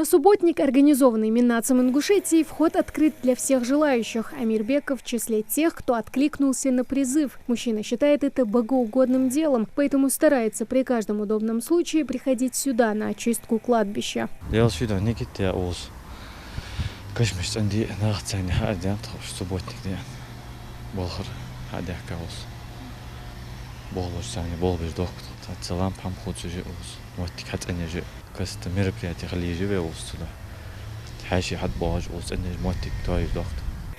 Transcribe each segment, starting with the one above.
На субботник, организованный Миннацем Ингушетии, вход открыт для всех желающих. Амир Беков в числе тех, кто откликнулся на призыв. Мужчина считает это богоугодным делом, поэтому старается при каждом удобном случае приходить сюда на очистку кладбища.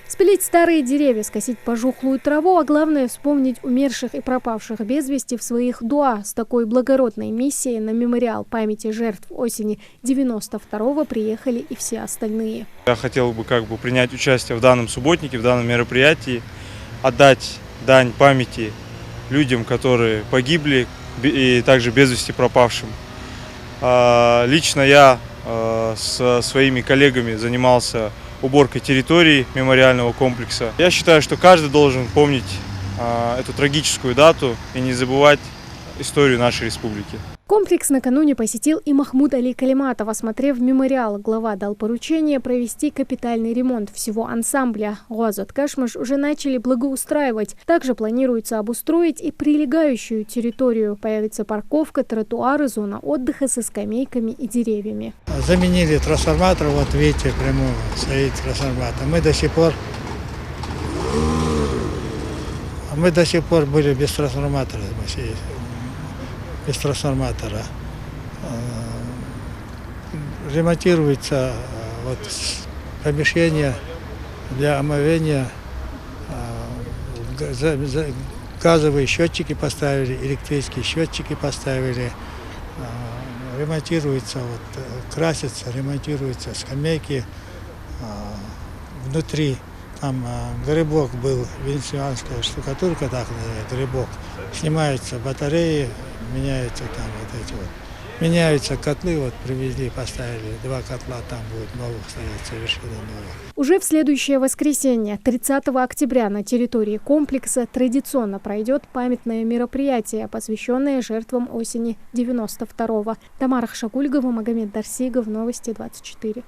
Спилить старые деревья, скосить пожухлую траву, а главное вспомнить умерших и пропавших без вести в своих дуа. С такой благородной миссией на мемориал памяти жертв осени 92-го приехали и все остальные. Я хотел бы принять участие в данном субботнике, в данном мероприятии, отдать дань памяти людям, которые погибли, и также без вести пропавшим. Лично я со своими коллегами занимался уборкой территории мемориального комплекса. Я считаю, что каждый должен помнить эту трагическую дату и не забывать историю нашей республики. Комплекс накануне посетил и Махмуд Али Калиматов. Осмотрев мемориал, глава дал поручение провести капитальный ремонт всего ансамбля. Гуазот Кашмаш уже начали благоустраивать. Также планируется обустроить и прилегающую территорию. Появится парковка, тротуары, зона отдыха со скамейками и деревьями. Заменили трансформатор, вот видите, прямо стоит трансформатор. Мы до сих пор были без трансформатора. Без трансформатора. Ремонтируется помещение для омовения. Газовые счетчики поставили, электрические счетчики поставили. Ремонтируется, красится, ремонтируются скамейки. Внутри там грибок был, венецианская штукатурка, так называемый грибок. Снимаются батареи, меняются там меняются котлы, привезли, поставили 2 котла, там будет новых стоять, совершенно новых. Уже в следующее воскресенье, 30 октября, на территории комплекса традиционно пройдет памятное мероприятие, посвященное жертвам осени 92-го. Тамара Хшагульгова, Магомед Дарсигов, Новости 24.